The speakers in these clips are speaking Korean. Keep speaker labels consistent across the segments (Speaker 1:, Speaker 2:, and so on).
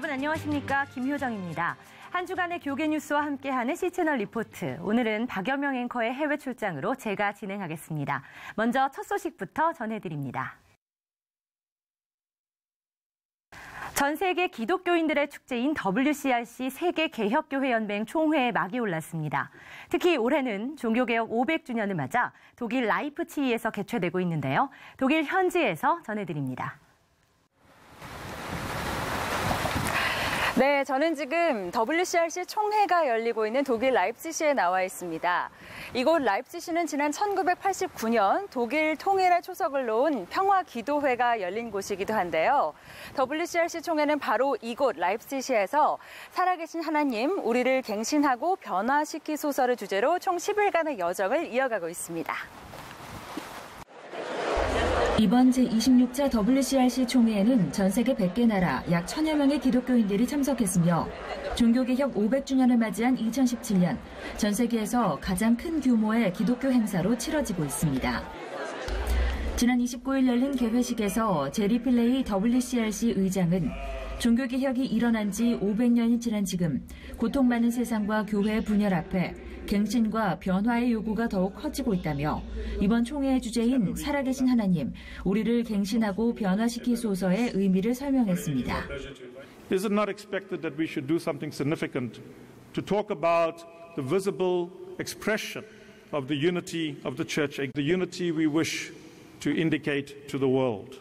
Speaker 1: 여러분 안녕하십니까? 김효정입니다. 한 주간의 교계 뉴스와 함께하는 C채널 리포트. 오늘은 박여명 앵커의 해외 출장으로 제가 진행하겠습니다. 먼저 첫 소식부터 전해드립니다. 전 세계 기독교인들의 축제인 WCRC 세계개혁교회연맹 총회에 막이 올랐습니다. 특히 올해는 종교개혁 500주년을 맞아 독일 라이프치히에서 개최되고 있는데요. 독일 현지에서 전해드립니다.
Speaker 2: 네, 저는 지금 WCRC 총회가 열리고 있는 독일 라이프치히에 나와 있습니다. 이곳 라이프치히는 지난 1989년 독일 통일의 초석을 놓은 평화기도회가 열린 곳이기도 한데요. WCRC 총회는 바로 이곳 라이프치히에서 살아계신 하나님, 우리를 갱신하고 변화시키소서를 주제로 총 10일간의 여정을 이어가고 있습니다.
Speaker 3: 이번 제26차 WCRC 총회에는 전 세계 100개 나라 약 1000여 명의 기독교인들이 참석했으며 종교개혁 500주년을 맞이한 2017년 전 세계에서 가장 큰 규모의 기독교 행사로 치러지고 있습니다. 지난 29일 열린 개회식에서 제리 필레이 WCRC 의장은 종교개혁이 일어난 지 500년이 지난 지금 고통받는 세상과 교회의 분열 앞에 갱신과 변화의 요구가 더욱 커지고 있다며 이번 총회의 주제인 살아계신 하나님, 우리를 갱신하고 변화시키소서의 의미를 설명했습니다.
Speaker 4: Is it not expected that we should do something significant to talk about the visible expression of the unity of the church, the unity we wish to indicate to the world?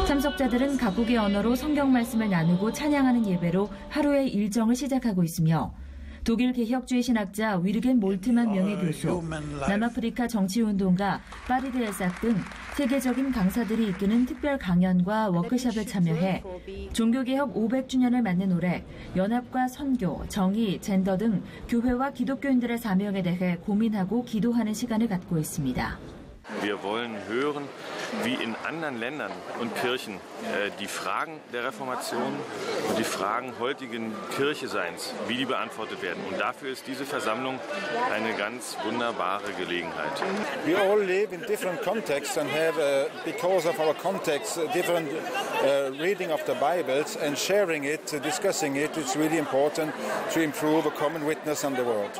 Speaker 3: 참석자들은 각국의 언어로 성경 말씀을 나누고 찬양하는 예배로 하루의 일정을 시작하고 있으며 독일 개혁주의 신학자 위르겐 몰트만 명예교수, 남아프리카 정치운동가 파리드 엘삭 등 세계적인 강사들이 이끄는 특별 강연과 워크숍에 참여해 종교개혁 500주년을 맞는 올해 연합과 선교, 정의, 젠더 등 교회와 기독교인들의 사명에 대해 고민하고 기도하는 시간을 갖고 있습니다.
Speaker 5: Wir wollen hören, wie in anderen Ländern und Kirchen die Fragen der Reformation und die Fragen heutigen Kircheseins, wie die beantwortet werden. Und dafür ist diese Versammlung eine ganz wunderbare Gelegenheit.
Speaker 6: We all live in different contexts and have, because of our context, different reading of the Bibles and sharing it, discussing it. It's really important to improve a common witness on the world.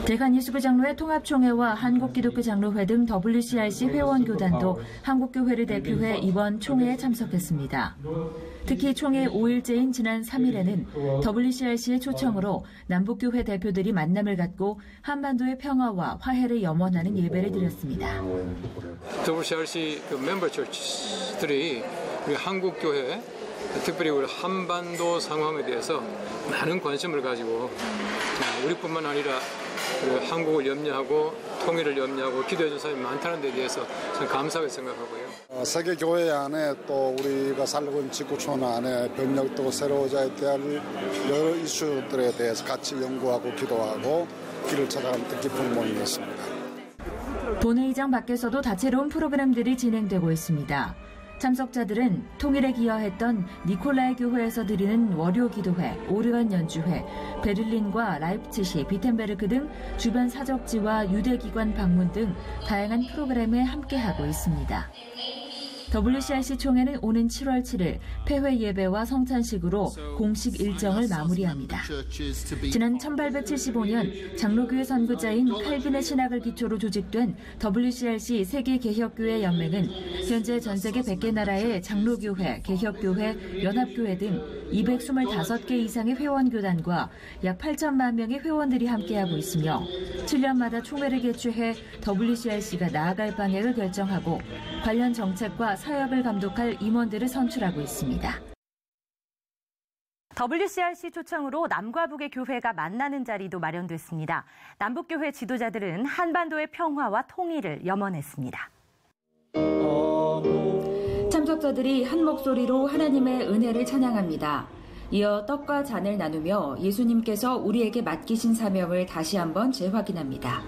Speaker 3: 대한예수교 장로회 통합총회와 한국기독교 장로회 등 WCRC 회원교단도 한국교회를 대표해 이번 총회에 참석했습니다. 특히 총회 5일째인 지난 3일에는 WCRC의 초청으로 남북교회 대표들이 만남을 갖고 한반도의 평화와 화해를 염원하는 예배를 드렸습니다.
Speaker 7: WCRC 멤버 처치들이 우리 한국교회, 특별히 우리 한반도 상황에 대해서 많은 관심을 가지고 우리뿐만 아니라 한국을 염려하고 통일을 염려하고 기도해 준 사람이 많다는 데 대해서 참 감사하게 생각하고요.
Speaker 8: 세계교회 안에 또 우리가 살고 있는 지구촌 안에 병력도 새로워져야 될 여러 이슈들에 대해서 같이 연구하고 기도하고 길을 찾아가는 뜻깊은 모임이었습니다.
Speaker 3: 본회의장 밖에서도 다채로운 프로그램들이 진행되고 있습니다. 참석자들은 통일에 기여했던 니콜라이 교회에서 드리는 월요 기도회, 오르간 연주회, 베를린과 라이프치히, 비텐베르크 등 주변 사적지와 유대기관 방문 등 다양한 프로그램에 함께하고 있습니다. WCRC 총회는 오는 7월 7일 폐회 예배와 성찬식으로 공식 일정을 마무리합니다. 지난 1875년 장로교회 선구자인 칼빈의 신학을 기초로 조직된 WCRC 세계개혁교회 연맹은 현재 전 세계 100개 나라의 장로교회, 개혁교회, 연합교회 등 225개 이상의 회원교단과 약 8천만 명의 회원들이 함께하고 있으며 7년마다 총회를 개최해 WCRC가 나아갈 방향을 결정하고 관련 정책과 사역을 감독할 임원들을 선출하고 있습니다.
Speaker 1: WCRC 초청으로 남과 북의 교회가 만나는 자리도 마련됐습니다. 남북교회 지도자들은 한반도의 평화와 통일을 염원했습니다.
Speaker 3: 참석자들이 한 목소리로 하나님의 은혜를 찬양합니다. 이어 떡과 잔을 나누며 예수님께서 우리에게 맡기신 사명을 다시 한번 재확인합니다.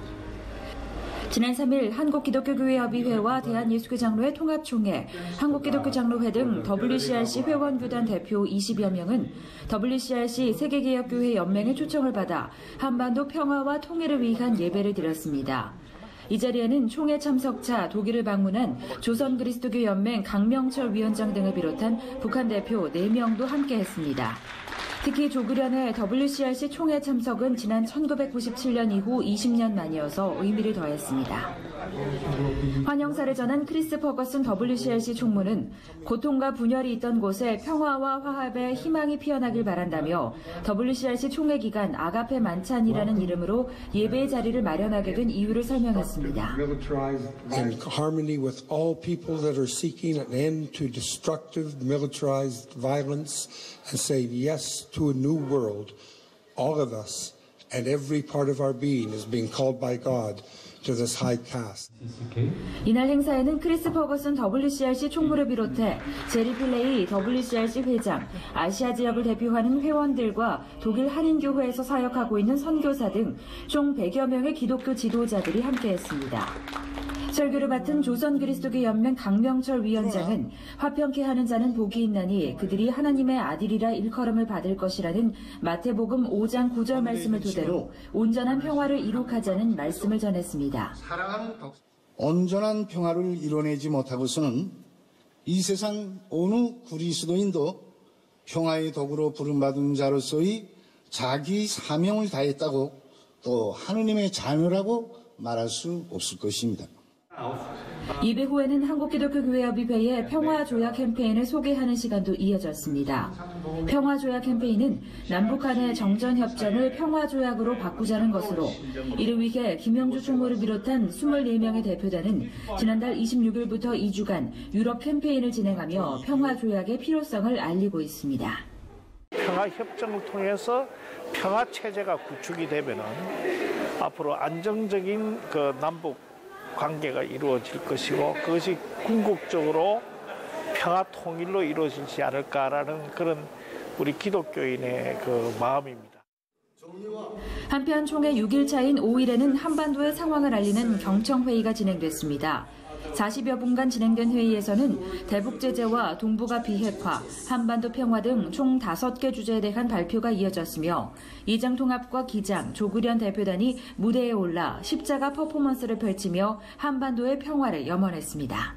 Speaker 3: 지난 3일 한국기독교교회협의회와 대한예수교장로회 통합총회, 한국기독교장로회 등 WCRC 회원교단 대표 20여 명은 WCRC 세계개혁교회 연맹의 초청을 받아 한반도 평화와 통일을 위한 예배를 드렸습니다. 이 자리에는 총회 참석차 독일을 방문한 조선그리스도교 연맹 강명철 위원장 등을 비롯한 북한 대표 4명도 함께했습니다. 특히 조그련의 WCRC 총회 참석은 지난 1997년 이후 20년 만이어서 의미를 더했습니다. 환영사를 전한 크리스 퍼거슨 WCRC 총무는 고통과 분열이 있던 곳에 평화와 화합의 희망이 피어나길 바란다며 WCRC 총회 기간 아가페 만찬이라는 이름으로 예배의 자리를 마련하게 된 이유를 설명했습니다.
Speaker 9: In harmony with all people that are seeking an end to destructive militarized violence and say yes to a new world, all of us and every part of our being is being called by God to this high task.
Speaker 3: 이날 행사에는 크리스 퍼거슨 WCRC 총무를 비롯해 제리 필레이 WCRC 회장, 아시아 지역을 대표하는 회원들과 독일 한인교회에서 사역하고 있는 선교사 등 총 100여 명의 기독교 지도자들이 함께했습니다. 설교를 맡은 조선그리스도교 연맹 강명철 위원장은 화평케 하는 자는 복이 있나니 그들이 하나님의 아들이라 일컬음을 받을 것이라는 마태복음 5장 9절 말씀을 토대로 온전한 평화를 이룩하자는 말씀을 전했습니다.
Speaker 10: 온전한 평화를 이뤄내지 못하고서는 이 세상 어느 그리스도인도 평화의 도구로 부름받은 자로서의 자기 사명을 다했다고 또 하느님의 자녀라고 말할 수 없을 것입니다.
Speaker 3: 예배 후에는 한국기독교교회협의회의 평화조약 캠페인을 소개하는 시간도 이어졌습니다. 평화조약 캠페인은 남북 간의 정전협정을 평화조약으로 바꾸자는 것으로 이를 위해 김영주 총무를 비롯한 24명의 대표단은 지난달 26일부터 2주간 유럽 캠페인을 진행하며 평화조약의 필요성을 알리고 있습니다.
Speaker 11: 평화협정을 통해서 평화체제가 구축이 되면 앞으로 안정적인 남북 관계가 이루어질 것이고 그것이 궁극적으로 평화 통일로 이루어지지 않을까라는 그런 우리 기독교인의 마음입니다.
Speaker 3: 한편 총회 6일차인 5일에는 한반도의 상황을 알리는 경청회의가 진행됐습니다. 40여 분간 진행된 회의에서는 대북 제재와 동북아 비핵화, 한반도 평화 등 총 5개 주제에 대한 발표가 이어졌으며 이장통합과 기장, 조그련 대표단이 무대에 올라 십자가 퍼포먼스를 펼치며 한반도의 평화를 염원했습니다.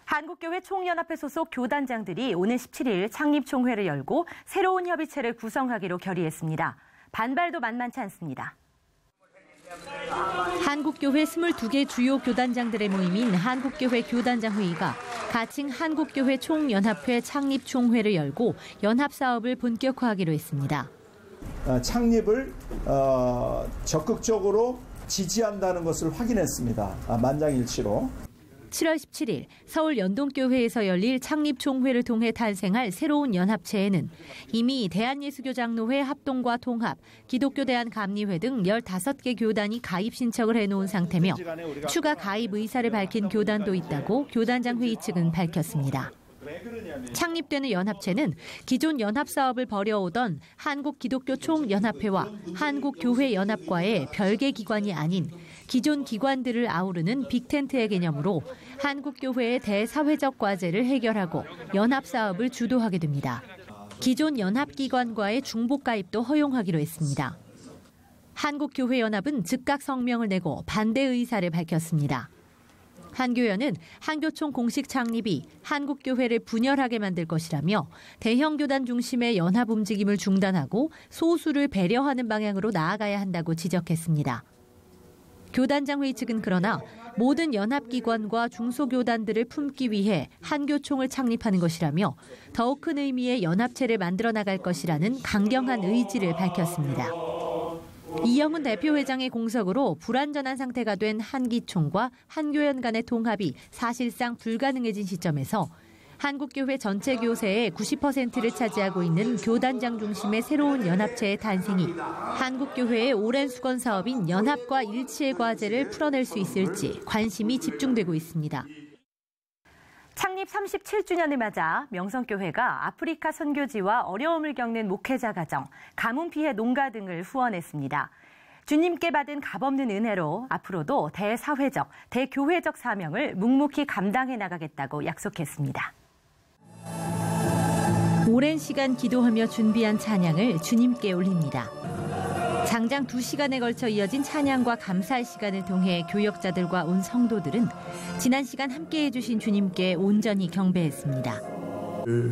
Speaker 1: 한국교회 총연합회 소속 교단장들이 오는 17일 창립총회를 열고 새로운 협의체를 구성하기로 결의했습니다. 반발도 만만치 않습니다. 한국교회 22개 주요 교단장들의 모임인 한국교회 교단장회의가 가칭 한국교회 총연합회 창립총회를 열고 연합사업을 본격화하기로 했습니다.
Speaker 12: 창립을 적극적으로 지지한다는 것을 확인했습니다. 만장일치로.
Speaker 1: 7월 17일 서울 연동교회에서 열릴 창립총회를 통해 탄생할 새로운 연합체에는 이미 대한예수교장로회 합동과 통합, 기독교대한감리회 등 15개 교단이 가입 신청을 해놓은 상태며 추가 가입 의사를 밝힌 교단도 있다고 교단장 회의 측은 밝혔습니다. 창립되는 연합체는 기존 연합사업을 벌여오던 한국기독교총연합회와 한국교회연합과의 별개 기관이 아닌 기존 기관들을 아우르는 빅텐트의 개념으로 한국교회의 대사회적 과제를 해결하고 연합사업을 주도하게 됩니다. 기존 연합기관과의 중복 가입도 허용하기로 했습니다. 한국교회연합은 즉각 성명을 내고 반대 의사를 밝혔습니다. 한교연은 한교총 공식 창립이 한국교회를 분열하게 만들 것이라며 대형 교단 중심의 연합 움직임을 중단하고 소수를 배려하는 방향으로 나아가야 한다고 지적했습니다. 교단장 회의 측은 그러나 모든 연합기관과 중소교단들을 품기 위해 한교총을 창립하는 것이라며 더욱 큰 의미의 연합체를 만들어 나갈 것이라는 강경한 의지를 밝혔습니다. 이영훈 대표회장의 공석으로 불완전한 상태가 된 한기총과 한교연 간의 통합이 사실상 불가능해진 시점에서 한국교회 전체 교세의 90%를 차지하고 있는 교단장 중심의 새로운 연합체의 탄생이 한국교회의 오랜 수건 사업인 연합과 일치의 과제를 풀어낼 수 있을지 관심이 집중되고 있습니다. 창립 37주년을 맞아 명성교회가 아프리카 선교지와 어려움을 겪는 목회자 가정, 가뭄 피해 농가 등을 후원했습니다. 주님께 받은 값없는 은혜로 앞으로도 대사회적, 대교회적 사명을 묵묵히 감당해 나가겠다고 약속했습니다. 오랜 시간 기도하며 준비한 찬양을 주님께 올립니다. 장장 2시간에 걸쳐 이어진 찬양과 감사의 시간을 통해 교역자들과 온 성도들은 지난 시간 함께해 주신 주님께 온전히 경배했습니다.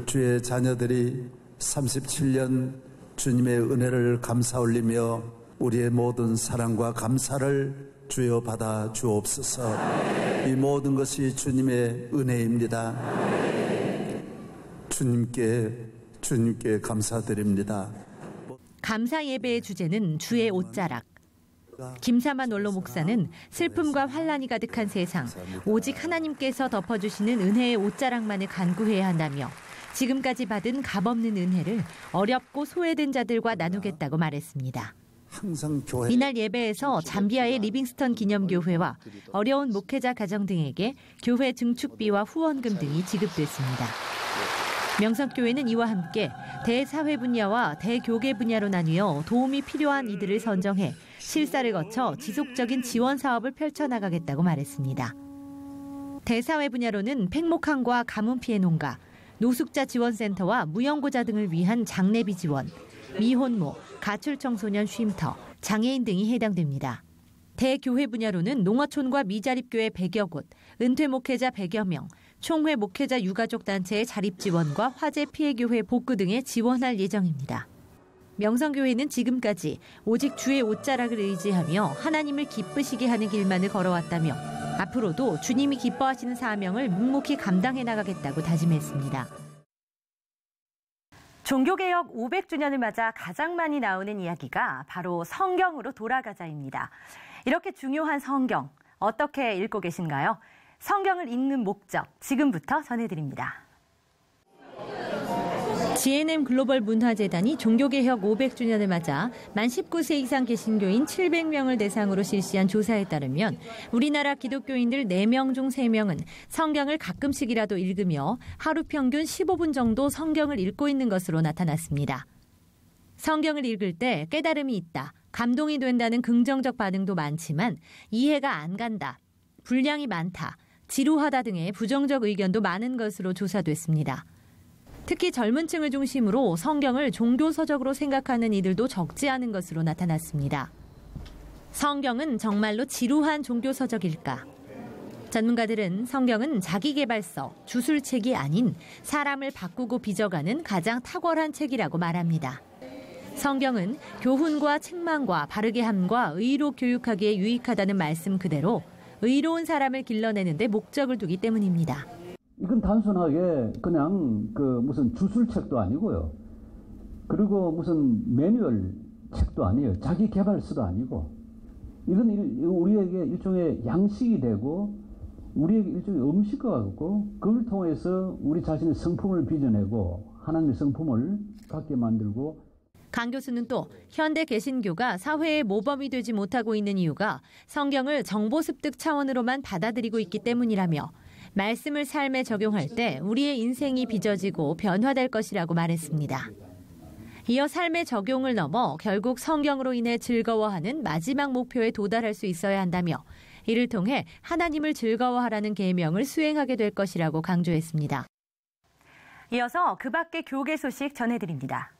Speaker 13: 주의 자녀들이 37년 주님의 은혜를 감사 올리며 우리의 모든 사랑과 감사를 주여 받아 주옵소서. 이 모든 것이 주님의 은혜입니다. 주님께 감사드립니다.
Speaker 1: 감사 예배의 주제는 주의 옷자락. 김사만 원로 목사는 슬픔과 환란이 가득한 세상, 오직 하나님께서 덮어주시는 은혜의 옷자락만을 간구해야 한다며 지금까지 받은 값없는 은혜를 어렵고 소외된 자들과 나누겠다고 말했습니다. 이날 예배에서 잠비아의 리빙스턴 기념교회와 어려운 목회자 가정 등에게 교회 증축비와 후원금 등이 지급됐습니다. 명성교회는 이와 함께 대사회 분야와 대교계 분야로 나뉘어 도움이 필요한 이들을 선정해 실사를 거쳐 지속적인 지원 사업을 펼쳐나가겠다고 말했습니다. 대사회 분야로는 팽목항과 가뭄 피해 농가, 노숙자 지원센터와 무연고자 등을 위한 장례비 지원, 미혼모, 가출 청소년 쉼터, 장애인 등이 해당됩니다. 대교회 분야로는 농어촌과 미자립교회 100여 곳, 은퇴 목회자 100여 명, 총회 목회자 유가족 단체의 자립 지원과 화재 피해 교회 복구 등에 지원할 예정입니다. 명성교회는 지금까지 오직 주의 옷자락을 의지하며 하나님을 기쁘시게 하는 길만을 걸어왔다며 앞으로도 주님이 기뻐하시는 사명을 묵묵히 감당해 나가겠다고 다짐했습니다. 종교개혁 500주년을 맞아 가장 많이 나오는 이야기가 바로 성경으로 돌아가자입니다. 이렇게 중요한 성경, 어떻게 읽고 계신가요? 성경을 읽는 목적, 지금부터 전해드립니다. GNM 글로벌 문화재단이 종교개혁 500주년을 맞아 만 19세 이상 개신교인 700명을 대상으로 실시한 조사에 따르면 우리나라 기독교인들 4명 중 3명은 성경을 가끔씩이라도 읽으며 하루 평균 15분 정도 성경을 읽고 있는 것으로 나타났습니다. 성경을 읽을 때 깨달음이 있다, 감동이 된다는 긍정적 반응도 많지만 이해가 안 간다, 분량이 많다, 지루하다 등의 부정적 의견도 많은 것으로 조사됐습니다. 특히 젊은 층을 중심으로 성경을 종교서적으로 생각하는 이들도 적지 않은 것으로 나타났습니다. 성경은 정말로 지루한 종교서적일까? 전문가들은 성경은 자기계발서, 주술책이 아닌 사람을 바꾸고 빚어가는 가장 탁월한 책이라고 말합니다. 성경은 교훈과 책망과 바르게 함과 의로 교육하기에 유익하다는 말씀 그대로 의로운 사람을 길러내는 데 목적을 두기 때문입니다.
Speaker 14: 이건 단순하게 그냥 무슨 주술책도 아니고요. 그리고 무슨 매뉴얼 책도 아니에요. 자기 개발서도 아니고. 이건 우리에게 일종의 양식이 되고 우리에게 일종의 음식과 같고 그걸 통해서 우리 자신의 성품을 빚어내고 하나님의 성품을 갖게 만들고.
Speaker 1: 강 교수는 또 현대 개신교가 사회의 모범이 되지 못하고 있는 이유가 성경을 정보 습득 차원으로만 받아들이고 있기 때문이라며 말씀을 삶에 적용할 때 우리의 인생이 빚어지고 변화될 것이라고 말했습니다. 이어 삶의 적용을 넘어 결국 성경으로 인해 즐거워하는 마지막 목표에 도달할 수 있어야 한다며 이를 통해 하나님을 즐거워하라는 계명을 수행하게 될 것이라고 강조했습니다. 이어서 그 밖의 교계 소식 전해드립니다.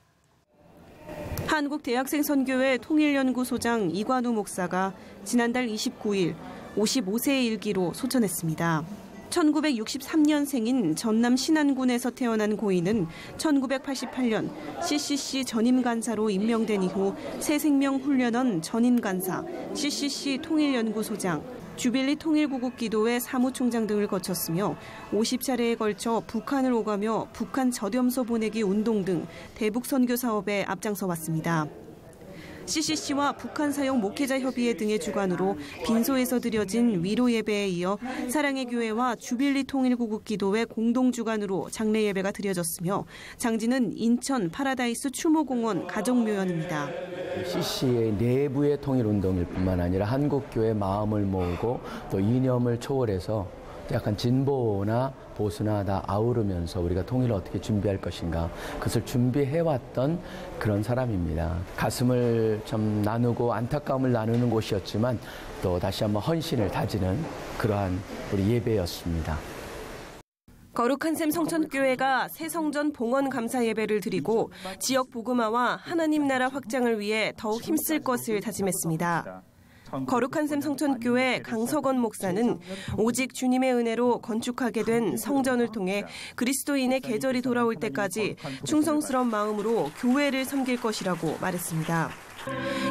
Speaker 15: 한국대학생선교회 통일연구소장 이관우 목사가 지난달 29일 55세의 일기로 소천했습니다. 1963년생인 전남 신안군에서 태어난 고인은 1988년 CCC 전임간사로 임명된 이후 새생명 훈련원 전임간사, CCC 통일연구소장, 주빌리 통일구국기도회 사무총장 등을 거쳤으며 50차례에 걸쳐 북한을 오가며 북한 저렴소 보내기 운동 등 대북 선교 사업에 앞장서 왔습니다. CCC와 북한 사용 목회자 협의회 등의 주관으로 빈소에서 드려진 위로 예배에 이어 사랑의 교회와 주빌리 통일구국기도회 공동 주관으로 장례 예배가 드려졌으며 장지는 인천 파라다이스 추모공원 가정묘연입니다.
Speaker 16: CCC의 내부의 통일운동일 뿐만 아니라 한국교회 마음을 모으고 또 이념을 초월해서 약간 진보나 보수나 다 아우르면서 우리가 통일을 어떻게 준비할 것인가 그것을 준비해왔던 그런 사람입니다. 가슴을 좀 나누고 안타까움을 나누는 곳이었지만 또 다시 한번 헌신을 다지는 그러한 우리 예배였습니다.
Speaker 15: 거룩한 샘 성천교회가 새 성전 봉헌 감사 예배를 드리고 지역 복음화와 하나님 나라 확장을 위해 더욱 힘쓸 것을 다짐했습니다. 거룩한 샘 성천교회 강석원 목사는 오직 주님의 은혜로 건축하게 된 성전을 통해 그리스도인의 계절이 돌아올 때까지 충성스러운 마음으로 교회를 섬길 것이라고 말했습니다.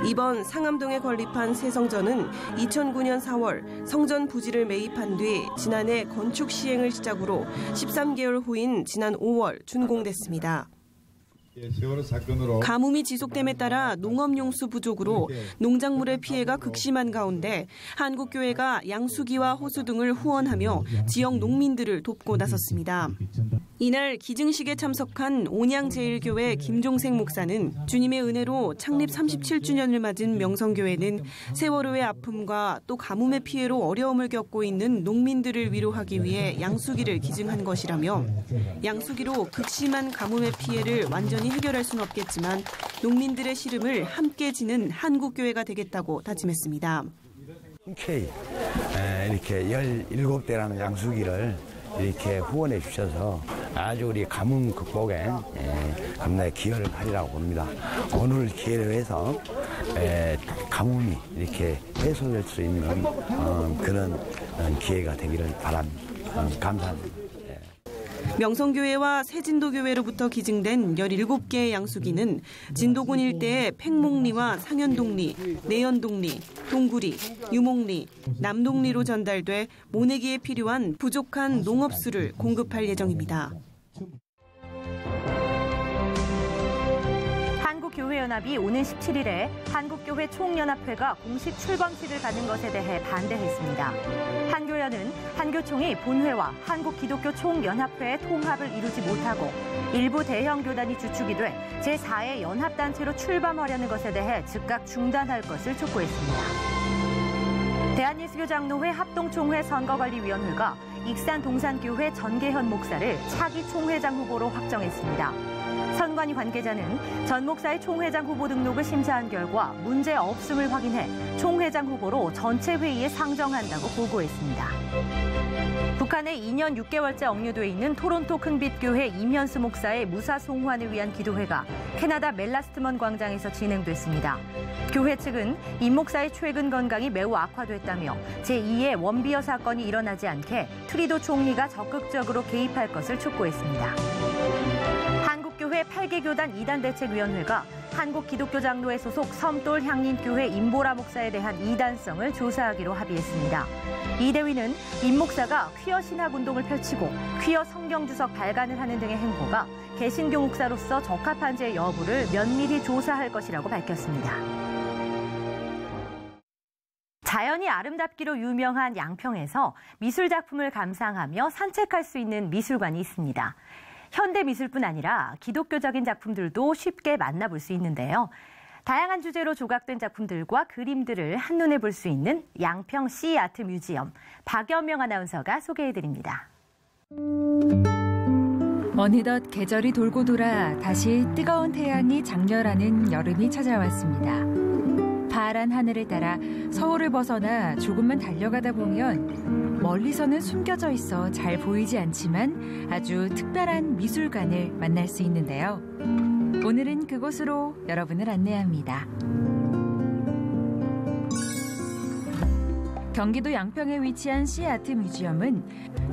Speaker 15: 이번 상암동에 건립한 새 성전은 2009년 4월 성전 부지를 매입한 뒤 지난해 건축 시행을 시작으로 13개월 후인 지난 5월 준공됐습니다. 가뭄이 지속됨에 따라 농업용수 부족으로 농작물의 피해가 극심한 가운데 한국교회가 양수기와 호수 등을 후원하며 지역 농민들을 돕고 나섰습니다. 이날 기증식에 참석한 온양제일교회 김종생 목사는 주님의 은혜로 창립 37주년을 맞은 명성교회는 세월호의 아픔과 또 가뭄의 피해로 어려움을 겪고 있는 농민들을 위로하기 위해 양수기를 기증한 것이라며 양수기로 극심한 가뭄의 피해를 완전히 해결할 수는 없겠지만 농민들의 시름을 함께 지는 한국교회가 되겠다고 다짐했습니다.
Speaker 17: 흔쾌히 이렇게 17대라는 양수기를 이렇게 후원해 주셔서 아주 우리 가뭄 극복에 겁나게 기여를 하리라고 봅니다. 오늘 기회를 해서 가뭄이 이렇게 해소될 수 있는 그런 기회가 되기를 바랍니다. 감사합니다.
Speaker 15: 명성교회와 새진도교회로부터 기증된 17개의 양수기는 진도군 일대의 팽목리와 상현동리, 내연동리, 동구리, 유목리, 남동리로 전달돼 모내기에 필요한 부족한 농업수를 공급할 예정입니다.
Speaker 1: 한국교회연합이 오는 17일에 한국교회 총연합회가 공식 출범식을 갖는 것에 대해 반대했습니다. 한교연은 한교총이 본회와 한국기독교 총연합회의 통합을 이루지 못하고 일부 대형 교단이 주축이 돼 제4의 연합단체로 출범하려는 것에 대해 즉각 중단할 것을 촉구했습니다. 대한예수교장로회 합동총회 선거관리위원회가 익산 동산교회 전계현 목사를 차기 총회장 후보로 확정했습니다. 선관위 관계자는 전 목사의 총회장 후보 등록을 심사한 결과 문제 없음을 확인해 총회장 후보로 전체 회의에 상정한다고 보고했습니다. 북한에 2년 6개월째 억류돼 있는 토론토 큰빛교회 임현수 목사의 무사 송환을 위한 기도회가 캐나다 멜라스트먼 광장에서 진행됐습니다. 교회 측은 임 목사의 최근 건강이 매우 악화됐다며 제2의 원비어 사건이 일어나지 않게 트리도 총리가 적극적으로 개입할 것을 촉구했습니다. 한국교회 8개 교단 이단대책위원회가 한국기독교장로회 소속 섬돌 향린교회 임보라 목사에 대한 이단성을 조사하기로 합의했습니다. 이 대위는 임 목사가 퀴어 신학운동을 펼치고 퀴어 성경주석 발간을 하는 등의 행보가 개신교 목사로서 적합한지의 여부를 면밀히 조사할 것이라고 밝혔습니다. 자연이 아름답기로 유명한 양평에서 미술작품을 감상하며 산책할 수 있는 미술관이 있습니다. 현대미술뿐 아니라 기독교적인 작품들도 쉽게 만나볼 수 있는데요. 다양한 주제로 조각된 작품들과 그림들을 한눈에 볼 수 있는 양평 씨아트 뮤지엄, 박여명 아나운서가 소개해드립니다.
Speaker 18: 어느덧 계절이 돌고 돌아 다시 뜨거운 태양이 장렬하는 여름이 찾아왔습니다. 파란 하늘을 따라 서울을 벗어나 조금만 달려가다 보면 멀리서는 숨겨져 있어 잘 보이지 않지만 아주 특별한 미술관을 만날 수 있는데요. 오늘은 그곳으로 여러분을 안내합니다. 경기도 양평에 위치한 씨아트 뮤지엄은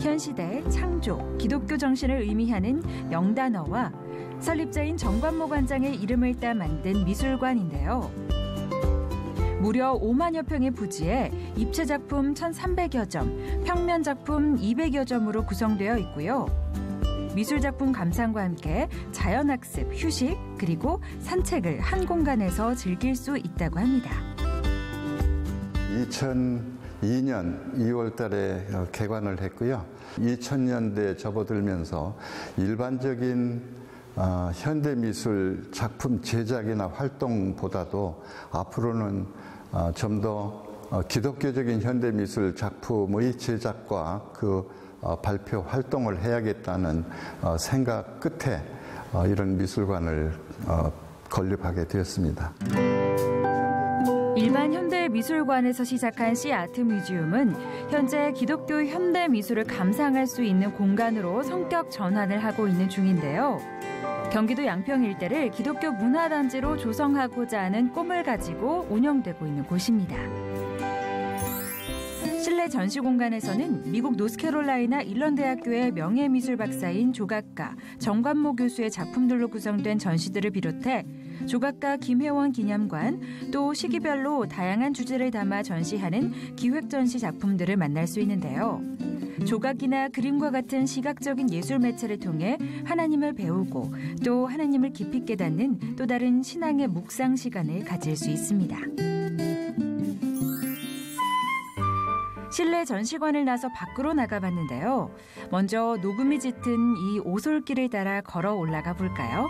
Speaker 18: 현시대 창조, 기독교 정신을 의미하는 영단어와 설립자인 정관모 관장의 이름을 따 만든 미술관인데요. 무려 5만여 평의 부지에 입체작품 1,300여 점, 평면작품 200여 점으로 구성되어 있고요. 미술작품 감상과 함께 자연학습, 휴식, 그리고 산책을 한 공간에서 즐길 수 있다고 합니다.
Speaker 19: 2002년 2월 달에 개관을 했고요. 2000년대에 접어들면서 일반적인 현대미술 작품 제작이나 활동보다도 앞으로는 좀 더 기독교적인 현대미술 작품의 제작과 그 발표 활동을 해야겠다는 생각 끝에 이런 미술관을 건립하게 되었습니다.
Speaker 18: 일반 현대 현대미술관에서 시작한 씨아트 뮤지엄은 현재 기독교 현대 미술을 감상할 수 있는 공간으로 성격 전환을 하고 있는 중인데요. 경기도 양평 일대를 기독교 문화단지로 조성하고자 하는 꿈을 가지고 운영되고 있는 곳입니다. 실내 전시 공간에서는 미국 노스캐롤라이나 일런대학교의 명예미술 박사인 조각가 정관모 교수의 작품들로 구성된 전시들을 비롯해 조각가 김혜원 기념관, 또 시기별로 다양한 주제를 담아 전시하는 기획전시 작품들을 만날 수 있는데요. 조각이나 그림과 같은 시각적인 예술 매체를 통해 하나님을 배우고 또 하나님을 깊이 깨닫는 또 다른 신앙의 묵상 시간을 가질 수 있습니다. 실내 전시관을 나서 밖으로 나가봤는데요. 먼저 녹음이 짙은 이 오솔길을 따라 걸어 올라가 볼까요?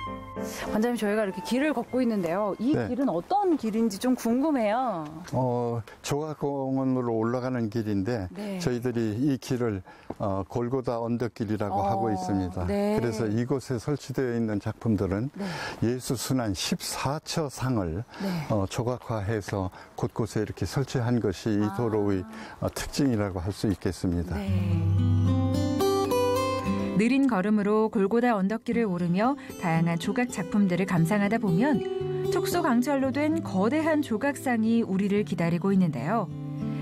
Speaker 2: 원장님, 저희가 이렇게 길을 걷고 있는데요. 이
Speaker 19: 네.
Speaker 2: 길은 어떤 길인지 좀 궁금해요.
Speaker 19: 조각공원으로 올라가는 길인데
Speaker 2: 네.
Speaker 19: 저희들이 이 길을 골고다 언덕길이라고 하고 있습니다.
Speaker 2: 네.
Speaker 19: 그래서 이곳에 설치되어 있는 작품들은
Speaker 2: 네.
Speaker 19: 예수 순환 14처 상을 조각화해서 곳곳에 이렇게 설치한 것이 이 도로의 특징이라고 할 수 있겠습니다.
Speaker 2: 네.
Speaker 18: 느린 걸음으로 골고다 언덕길을 오르며 다양한 조각 작품들을 감상하다 보면 촉수광철로 된 거대한 조각상이 우리를 기다리고 있는데요.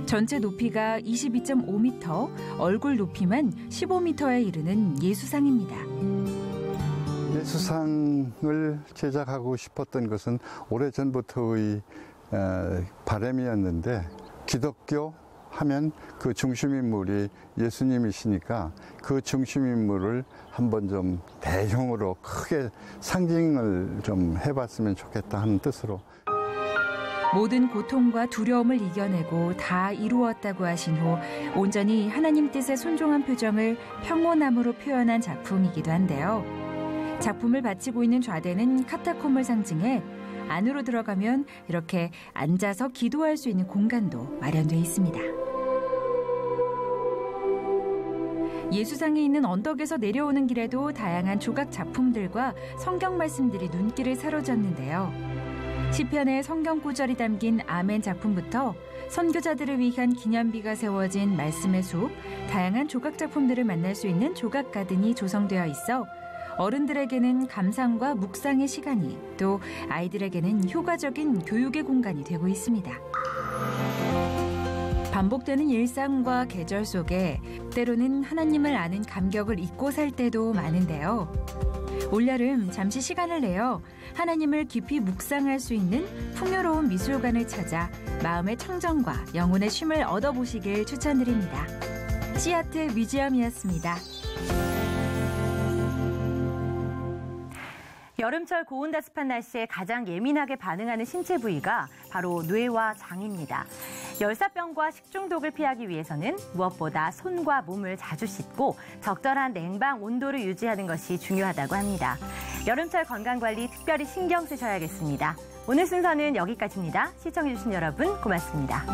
Speaker 18: 전체 높이가 22.5m, 얼굴 높이만 15m에 이르는 예수상입니다.
Speaker 19: 예수상을 제작하고 싶었던 것은 오래전부터의 바람이었는데 기독교 하면 그 중심인물이 예수님이시니까 그 중심인물을 한번 좀 대형으로 크게 상징을 좀 해봤으면 좋겠다 하는 뜻으로.
Speaker 18: 모든 고통과 두려움을 이겨내고 다 이루었다고 하신 후 온전히 하나님 뜻에 순종한 표정을 평온함으로 표현한 작품이기도 한데요. 작품을 바치고 있는 좌대는 카타콤을 상징해 안으로 들어가면 이렇게 앉아서 기도할 수 있는 공간도 마련되어 있습니다. 예수상이 있는 언덕에서 내려오는 길에도 다양한 조각 작품들과 성경 말씀들이 눈길을 사로잡는데요. 시편의 성경 구절이 담긴 아멘 작품부터 선교자들을 위한 기념비가 세워진 말씀의 숲, 다양한 조각 작품들을 만날 수 있는 조각 가든이 조성되어 있어 어른들에게는 감상과 묵상의 시간이, 또 아이들에게는 효과적인 교육의 공간이 되고 있습니다. 반복되는 일상과 계절 속에 때로는 하나님을 아는 감격을 잊고 살 때도 많은데요. 올여름 잠시 시간을 내어 하나님을 깊이 묵상할 수 있는 풍요로운 미술관을 찾아 마음의 청정과 영혼의 쉼을 얻어보시길 추천드립니다. 씨아트 뮤지엄이었습니다.
Speaker 1: 여름철 고온다습한 날씨에 가장 예민하게 반응하는 신체 부위가 바로 뇌와 장입니다. 열사병과 식중독을 피하기 위해서는 무엇보다 손과 몸을 자주 씻고 적절한 냉방 온도를 유지하는 것이 중요하다고 합니다. 여름철 건강관리 특별히 신경 쓰셔야겠습니다. 오늘 순서는 여기까지입니다. 시청해주신 여러분 고맙습니다.